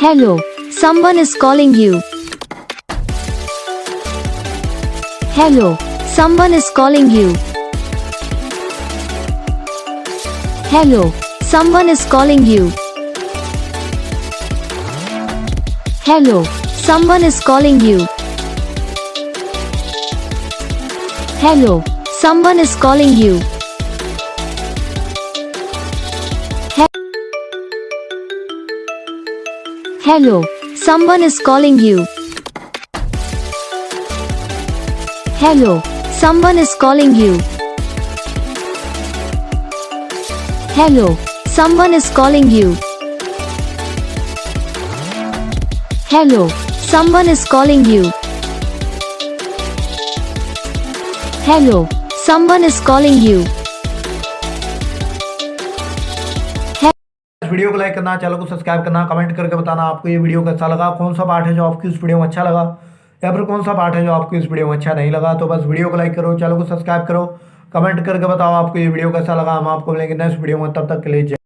Hello, someone is calling you. Hello, someone is calling you. Hello, someone is calling you. Hello, someone is calling you. Hello, someone is calling you. Hello, someone is calling you. Hello, someone is calling you. Hello, someone is calling you. Hello, someone is calling you. Hello, someone is calling you. Video को like करना, channel को subscribe करना, comment करके बताना आपको ये video कैसा लगा, कौन सा पार्ट है जो आपको इस वीडियो में अच्छा लगा या फिर कौन सा पार्ट है जो आपको इस वीडियो में अच्छा नहीं लगा। तो बस वीडियो को लाइक करो, चैनल को सब्सक्राइब करो, कमेंट करके बताओ आपको ये वीडियो कैसा लगा। हम आपको मिलेंगे नेक्स्ट वीडियो में, तब तक के लिए जय।